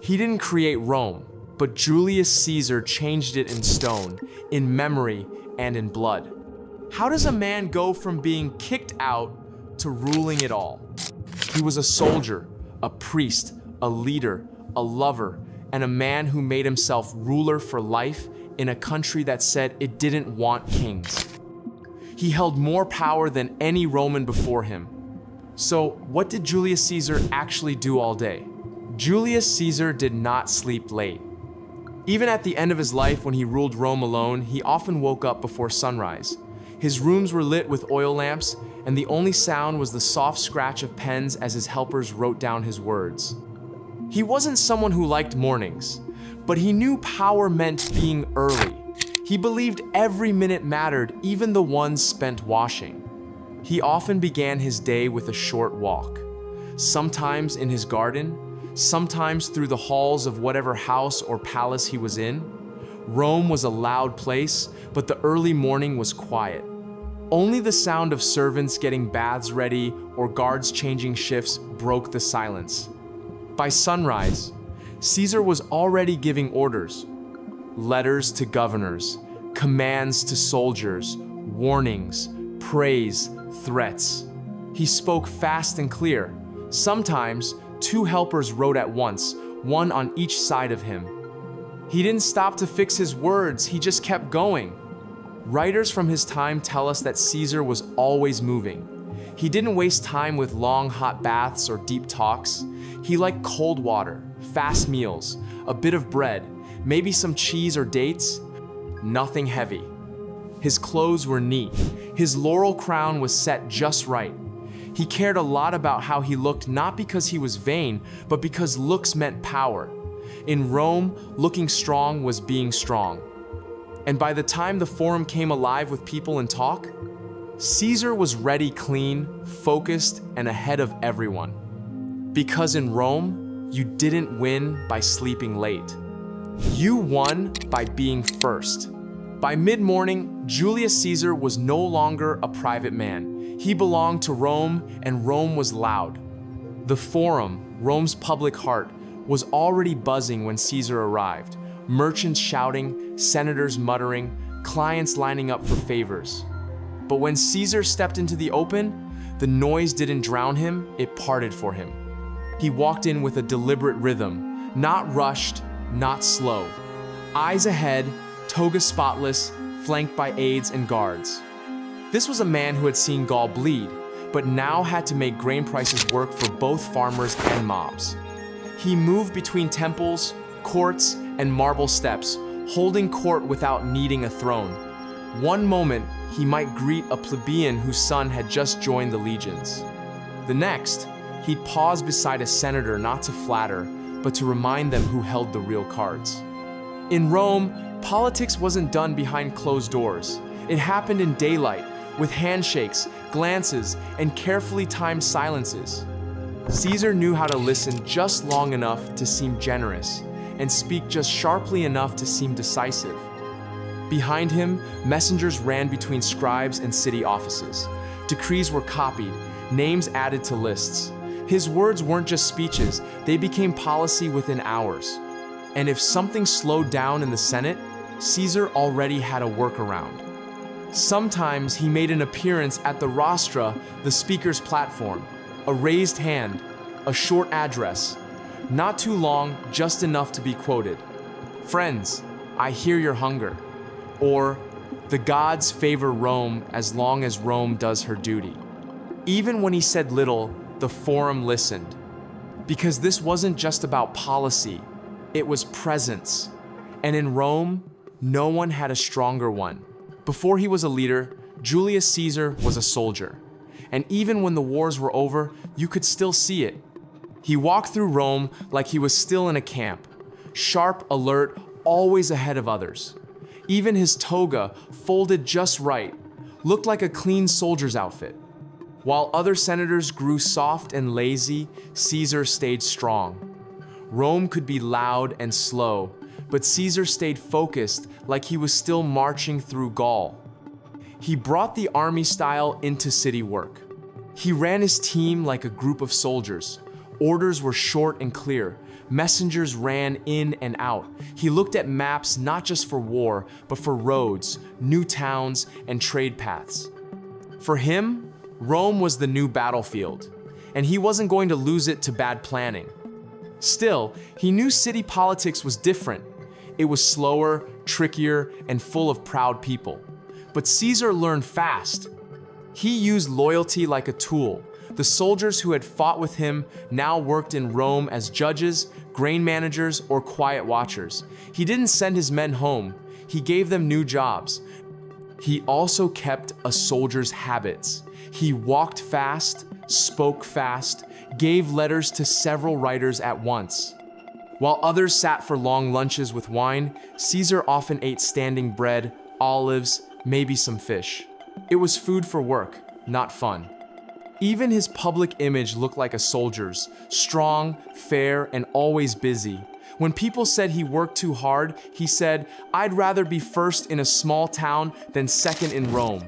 He didn't create Rome, but Julius Caesar changed it in stone, in memory, and in blood. How does a man go from being kicked out to ruling it all? He was a soldier, a priest, a leader, a lover, and a man who made himself ruler for life in a country that said it didn't want kings. He held more power than any Roman before him. So, what did Julius Caesar actually do all day? Julius Caesar did not sleep late. Even at the end of his life, when he ruled Rome alone, he often woke up before sunrise. His rooms were lit with oil lamps, and the only sound was the soft scratch of pens as his helpers wrote down his words. He wasn't someone who liked mornings, but he knew power meant being early. He believed every minute mattered, even the ones spent washing. He often began his day with a short walk, sometimes in his garden, sometimes through the halls of whatever house or palace he was in. Rome was a loud place, but the early morning was quiet. Only the sound of servants getting baths ready or guards changing shifts broke the silence. By sunrise, Caesar was already giving orders, letters to governors, commands to soldiers, warnings, praise, threats. He spoke fast and clear. Sometimes, 2 helpers wrote at once, one on each side of him. He didn't stop to fix his words, he just kept going. Writers from his time tell us that Caesar was always moving. He didn't waste time with long hot baths or deep talks. He liked cold water, fast meals, a bit of bread, maybe some cheese or dates. Nothing heavy. His clothes were neat. His laurel crown was set just right. He cared a lot about how he looked, not because he was vain, but because looks meant power. In Rome, looking strong was being strong. And by the time the forum came alive with people and talk, Caesar was ready, clean, focused, and ahead of everyone. Because in Rome, you didn't win by sleeping late. You won by being first. By mid-morning, Julius Caesar was no longer a private man. He belonged to Rome, and Rome was loud. The Forum, Rome's public heart, was already buzzing when Caesar arrived. Merchants shouting, senators muttering, clients lining up for favors. But when Caesar stepped into the open, the noise didn't drown him, it parted for him. He walked in with a deliberate rhythm, not rushed, not slow. Eyes ahead, toga spotless, flanked by aides and guards. This was a man who had seen Gaul bleed, but now had to make grain prices work for both farmers and mobs. He moved between temples, courts, and marble steps, holding court without needing a throne. One moment, he might greet a plebeian whose son had just joined the legions. The next, he'd pause beside a senator not to flatter, but to remind them who held the real cards. In Rome, politics wasn't done behind closed doors. It happened in daylight, with handshakes, glances, and carefully timed silences. Caesar knew how to listen just long enough to seem generous, and speak just sharply enough to seem decisive. Behind him, messengers ran between scribes and city offices. Decrees were copied, names added to lists. His words weren't just speeches, they became policy within hours. And if something slowed down in the Senate, Caesar already had a workaround. Sometimes he made an appearance at the rostra, the speaker's platform, a raised hand, a short address, not too long, just enough to be quoted. "Friends, I hear your hunger." Or, "The gods favor Rome as long as Rome does her duty." Even when he said little, the forum listened. Because this wasn't just about policy, it was presence. And in Rome, no one had a stronger one. Before he was a leader, Julius Caesar was a soldier. And even when the wars were over, you could still see it. He walked through Rome like he was still in a camp, sharp, alert, always ahead of others. Even his toga, folded just right, looked like a clean soldier's outfit. While other senators grew soft and lazy, Caesar stayed strong. Rome could be loud and slow, but Caesar stayed focused like he was still marching through Gaul. He brought the army style into city work. He ran his team like a group of soldiers. Orders were short and clear, Messengers ran in and out. He looked at maps not just for war, but for roads, new towns, and trade paths. For him, Rome was the new battlefield, and he wasn't going to lose it to bad planning. Still, he knew city politics was different. It was slower, trickier, and full of proud people. But Caesar learned fast. He used loyalty like a tool. The soldiers who had fought with him now worked in Rome as judges, grain managers, or quiet watchers. He didn't send his men home. He gave them new jobs. He also kept a soldier's habits. He walked fast, spoke fast, gave letters to several writers at once. While others sat for long lunches with wine, Caesar often ate standing bread, olives, maybe some fish. It was food for work, not fun. Even his public image looked like a soldier's, strong, fair, and always busy. When people said he worked too hard, he said, "I'd rather be first in a small town than second in Rome."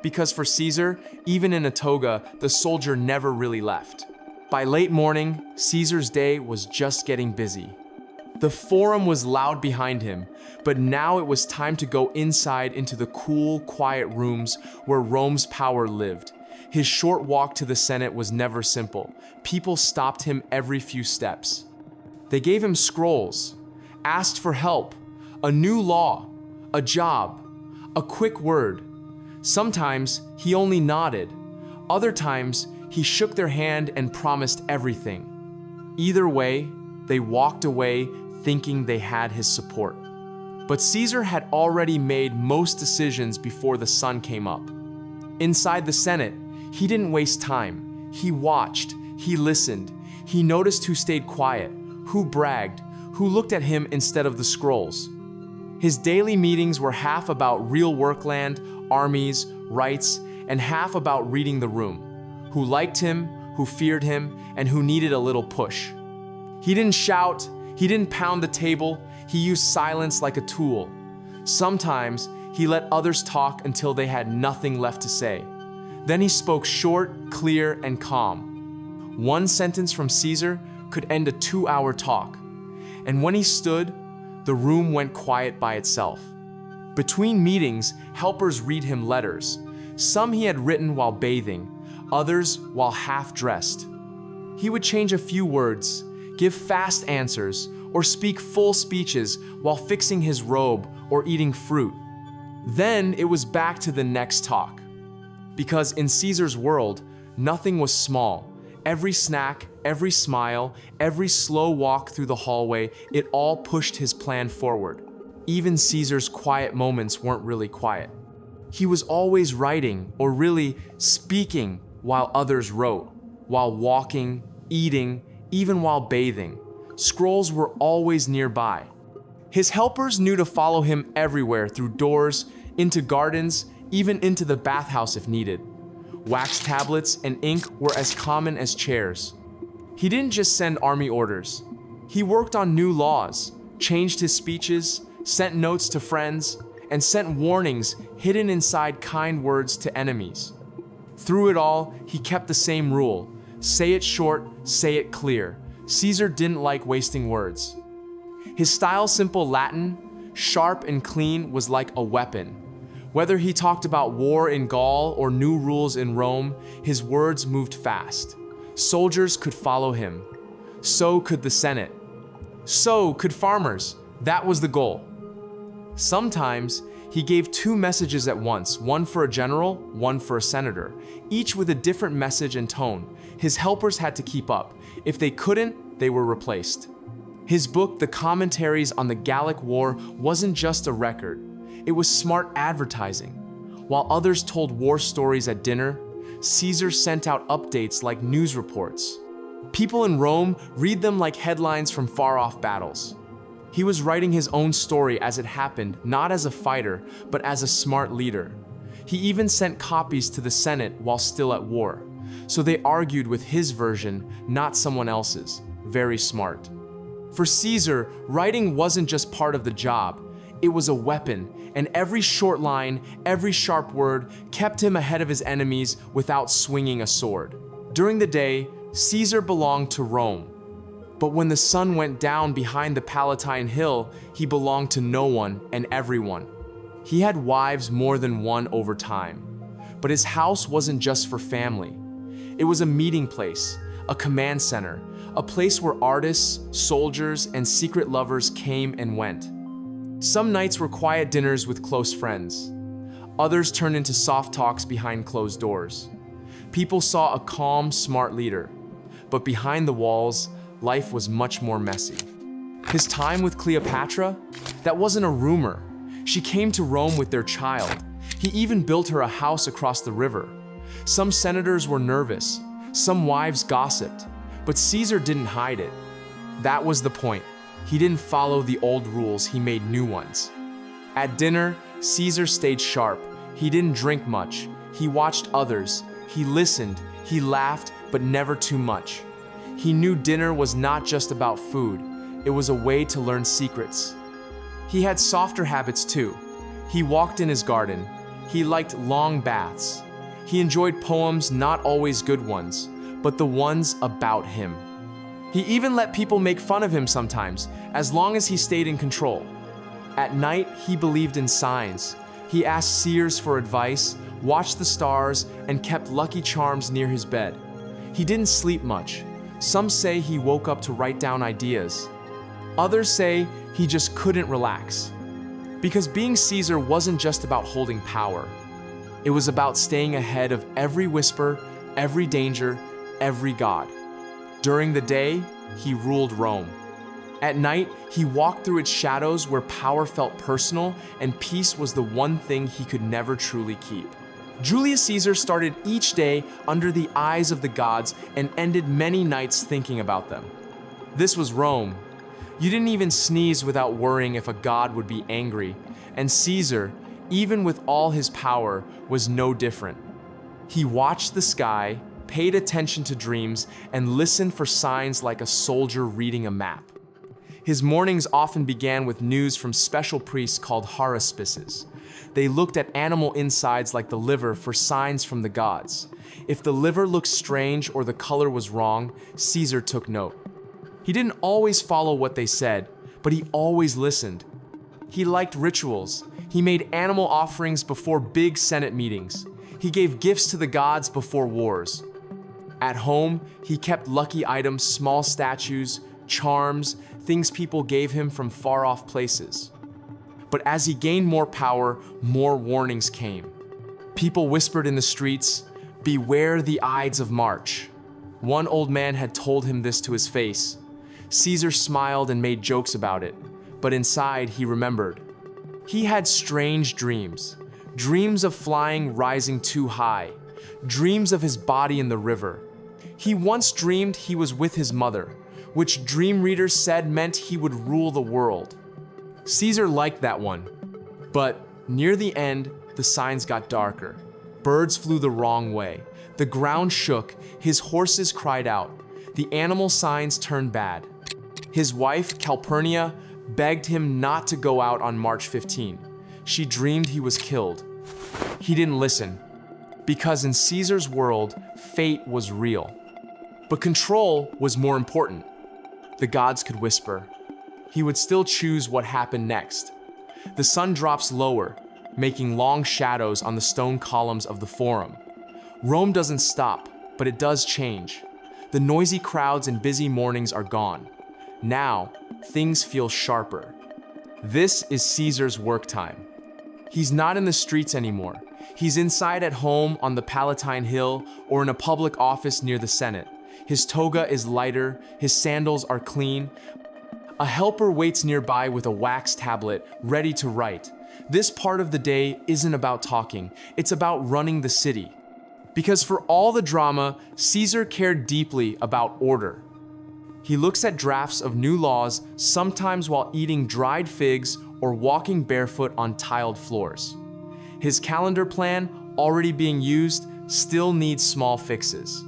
Because for Caesar, even in a toga, the soldier never really left. By late morning, Caesar's day was just getting busy. The forum was loud behind him, but now it was time to go inside into the cool, quiet rooms where Rome's power lived. His short walk to the Senate was never simple. People stopped him every few steps. They gave him scrolls, asked for help, a new law, a job, a quick word. Sometimes he only nodded. Other times, he shook their hand and promised everything. Either way, they walked away thinking they had his support. But Caesar had already made most decisions before the sun came up. Inside the Senate, he didn't waste time. He watched, he listened, he noticed who stayed quiet, who bragged, who looked at him instead of the scrolls. His daily meetings were half about real workland, armies, rights, and half about reading the room. Who liked him, who feared him, and who needed a little push. He didn't shout, he didn't pound the table, he used silence like a tool. Sometimes he let others talk until they had nothing left to say. Then he spoke short, clear, and calm. One sentence from Caesar could end a 2-hour talk. And when he stood, the room went quiet by itself. Between meetings, helpers read him letters. Some he had written while bathing, others while half-dressed. He would change a few words, give fast answers, or speak full speeches while fixing his robe or eating fruit. Then it was back to the next talk. Because in Caesar's world, nothing was small. Every snack, every smile, every slow walk through the hallway, it all pushed his plan forward. Even Caesar's quiet moments weren't really quiet. He was always writing, or really speaking, while others wrote, while walking, eating, even while bathing. Scrolls were always nearby. His helpers knew to follow him everywhere, through doors, into gardens, even into the bathhouse if needed. Wax tablets and ink were as common as chairs. He didn't just send army orders. He worked on new laws, changed his speeches, sent notes to friends, and sent warnings hidden inside kind words to enemies. Through it all, he kept the same rule: say it short, say it clear. Caesar didn't like wasting words. His style, simple Latin, sharp and clean, was like a weapon. Whether he talked about war in Gaul or new rules in Rome, his words moved fast. Soldiers could follow him. So could the Senate. So could farmers. That was the goal. Sometimes he gave 2 messages at once, one for a general, one for a senator, each with a different message and tone. His helpers had to keep up. If they couldn't, they were replaced. His book, The Commentaries on the Gallic War, wasn't just a record. It was smart advertising. While others told war stories at dinner, Caesar sent out updates like news reports. People in Rome read them like headlines from far-off battles. He was writing his own story as it happened, not as a fighter, but as a smart leader. He even sent copies to the Senate while still at war. So they argued with his version, not someone else's. Very smart. For Caesar, writing wasn't just part of the job. It was a weapon, and every short line, every sharp word kept him ahead of his enemies without swinging a sword. During the day, Caesar belonged to Rome. But when the sun went down behind the Palatine Hill, he belonged to no one and everyone. He had wives more than one over time. But his house wasn't just for family. It was a meeting place, a command center, a place where artists, soldiers, and secret lovers came and went. Some nights were quiet dinners with close friends. Others turned into soft talks behind closed doors. People saw a calm, smart leader. But behind the walls, life was much more messy. His time with Cleopatra? That wasn't a rumor. She came to Rome with their child. He even built her a house across the river. Some senators were nervous. Some wives gossiped. But Caesar didn't hide it. That was the point. He didn't follow the old rules, he made new ones. At dinner, Caesar stayed sharp. He didn't drink much. He watched others. He listened. He laughed, but never too much. He knew dinner was not just about food. It was a way to learn secrets. He had softer habits too. He walked in his garden. He liked long baths. He enjoyed poems, not always good ones, but the ones about him. He even let people make fun of him sometimes, as long as he stayed in control. At night, he believed in signs. He asked seers for advice, watched the stars, and kept lucky charms near his bed. He didn't sleep much. Some say he woke up to write down ideas. Others say he just couldn't relax. Because being Caesar wasn't just about holding power. It was about staying ahead of every whisper, every danger, every god. During the day, he ruled Rome. At night, he walked through its shadows where power felt personal and peace was the one thing he could never truly keep. Julius Caesar started each day under the eyes of the gods and ended many nights thinking about them. This was Rome. You didn't even sneeze without worrying if a god would be angry, and Caesar, even with all his power, was no different. He watched the sky, paid attention to dreams, and listened for signs like a soldier reading a map. His mornings often began with news from special priests called haruspices. They looked at animal insides like the liver for signs from the gods. If the liver looked strange or the color was wrong, Caesar took note. He didn't always follow what they said, but he always listened. He liked rituals. He made animal offerings before big Senate meetings. He gave gifts to the gods before wars. At home, he kept lucky items, small statues, charms, things people gave him from far-off places. But as he gained more power, more warnings came. People whispered in the streets, "Beware the Ides of March." One old man had told him this to his face. Caesar smiled and made jokes about it, but inside he remembered. He had strange dreams. Dreams of flying rising too high. Dreams of his body in the river. He once dreamed he was with his mother, which dream readers said meant he would rule the world. Caesar liked that one. But near the end, the signs got darker. Birds flew the wrong way. The ground shook. His horses cried out. The animal signs turned bad. His wife, Calpurnia, begged him not to go out on March 15. She dreamed he was killed. He didn't listen, because in Caesar's world, fate was real. But control was more important. The gods could whisper. He would still choose what happened next. The sun drops lower, making long shadows on the stone columns of the Forum. Rome doesn't stop, but it does change. The noisy crowds and busy mornings are gone. Now, things feel sharper. This is Caesar's work time. He's not in the streets anymore. He's inside at home on the Palatine Hill or in a public office near the Senate. His toga is lighter, his sandals are clean. A helper waits nearby with a wax tablet, ready to write. This part of the day isn't about talking, it's about running the city. Because for all the drama, Caesar cared deeply about order. He looks at drafts of new laws, sometimes while eating dried figs or walking barefoot on tiled floors. His calendar plan, already being used, still needs small fixes.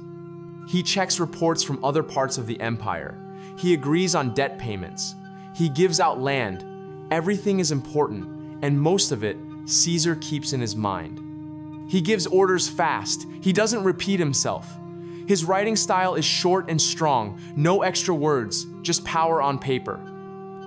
He checks reports from other parts of the empire. He agrees on debt payments. He gives out land. Everything is important, and most of it, Caesar keeps in his mind. He gives orders fast. He doesn't repeat himself. His writing style is short and strong, no extra words, just power on paper.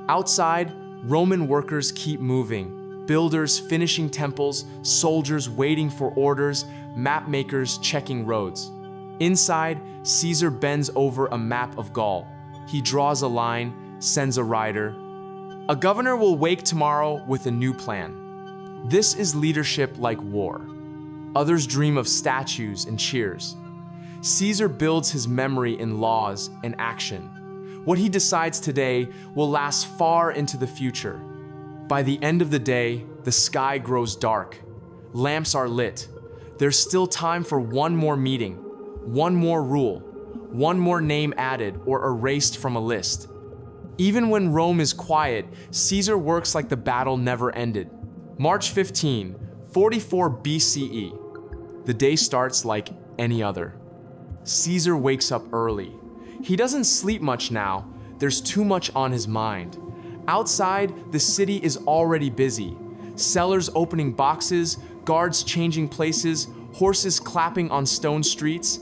Outside, Roman workers keep moving, builders finishing temples, soldiers waiting for orders, map makers checking roads. Inside, Caesar bends over a map of Gaul. He draws a line, sends a rider. A governor will wake tomorrow with a new plan. This is leadership like war. Others dream of statues and cheers. Caesar builds his memory in laws and action. What he decides today will last far into the future. By the end of the day, the sky grows dark. Lamps are lit. There's still time for one more meeting, one more rule, one more name added or erased from a list. Even when Rome is quiet, Caesar works like the battle never ended. March 15, 44 BCE. The day starts like any other. Caesar wakes up early. He doesn't sleep much now. There's too much on his mind. Outside, the city is already busy. Sellers opening boxes, guards changing places, horses clapping on stone streets.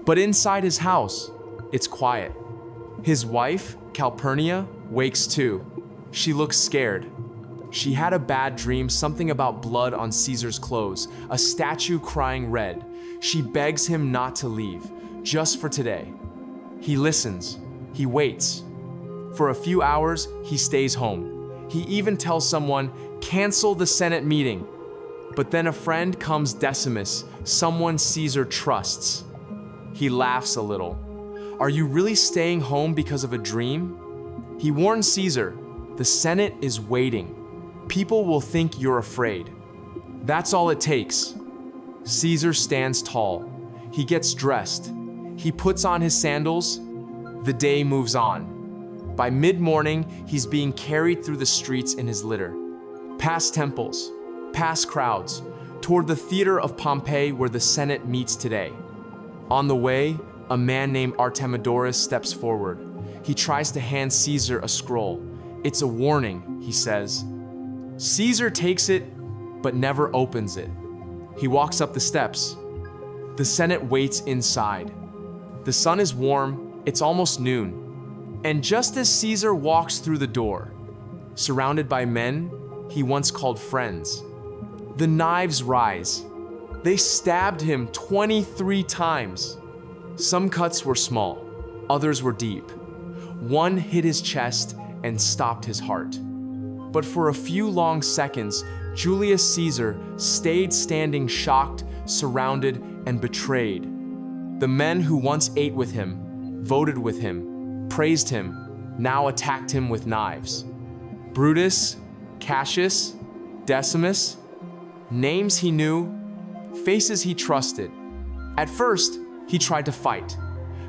But inside his house, it's quiet. His wife, Calpurnia, wakes too. She looks scared. She had a bad dream, something about blood on Caesar's clothes, a statue crying red. She begs him not to leave, just for today. He listens. He waits. For a few hours, he stays home. He even tells someone, cancel the Senate meeting. But then a friend comes, Decimus, someone Caesar trusts. He laughs a little. Are you really staying home because of a dream? He warns Caesar, the Senate is waiting. People will think you're afraid. That's all it takes. Caesar stands tall. He gets dressed. He puts on his sandals. The day moves on. By mid-morning, he's being carried through the streets in his litter. Past temples, past crowds, toward the theater of Pompeii where the Senate meets today. On the way, a man named Artemidorus steps forward. He tries to hand Caesar a scroll. It's a warning, he says. Caesar takes it, but never opens it. He walks up the steps. The Senate waits inside. The sun is warm, it's almost noon. And just as Caesar walks through the door, surrounded by men he once called friends, the knives rise. They stabbed him 23 times. Some cuts were small, others were deep. One hit his chest and stopped his heart. But for a few long seconds, Julius Caesar stayed standing, shocked, surrounded, and betrayed. The men who once ate with him, voted with him, praised him, now attacked him with knives. Brutus, Cassius, Decimus, names he knew, faces he trusted. At first, he tried to fight,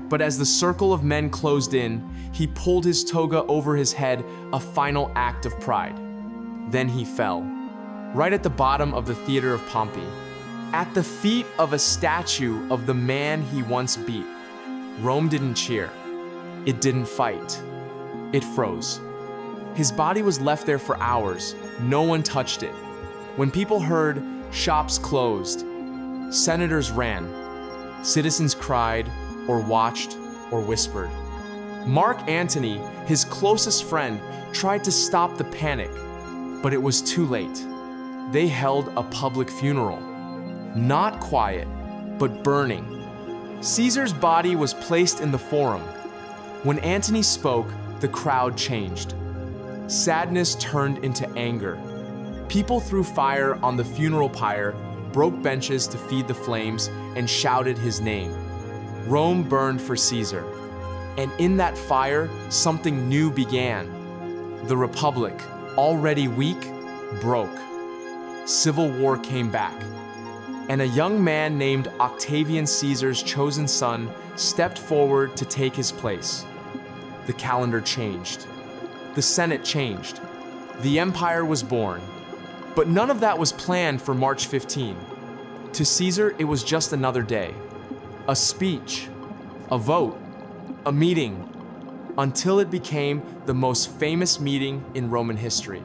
but as the circle of men closed in, he pulled his toga over his head, a final act of pride. Then he fell, right at the bottom of the theater of Pompeii, at the feet of a statue of the man he once beat. Rome didn't cheer. It didn't fight. It froze. His body was left there for hours. No one touched it. When people heard, shops closed. Senators ran. Citizens cried, or watched, or whispered. Mark Antony, his closest friend, tried to stop the panic, but it was too late. They held a public funeral. Not quiet, but burning. Caesar's body was placed in the forum. When Antony spoke, the crowd changed. Sadness turned into anger. People threw fire on the funeral pyre, broke benches to feed the flames, and shouted his name. Rome burned for Caesar. And in that fire, something new began. The Republic, already weak, broke. Civil war came back. And a young man named Octavian, Caesar's chosen son, stepped forward to take his place. The calendar changed. The Senate changed. The empire was born. But none of that was planned for March 15. To Caesar, it was just another day. A speech, a vote, a meeting, until it became the most famous meeting in Roman history.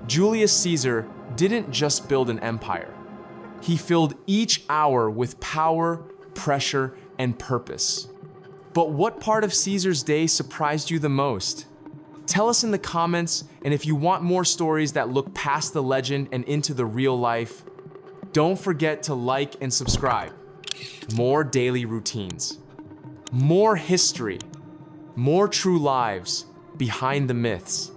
Julius Caesar didn't just build an empire. He filled each hour with power, pressure, and purpose. But what part of Caesar's day surprised you the most? Tell us in the comments, and if you want more stories that look past the legend and into the real life, don't forget to like and subscribe. More daily routines, more history, more true lives behind the myths.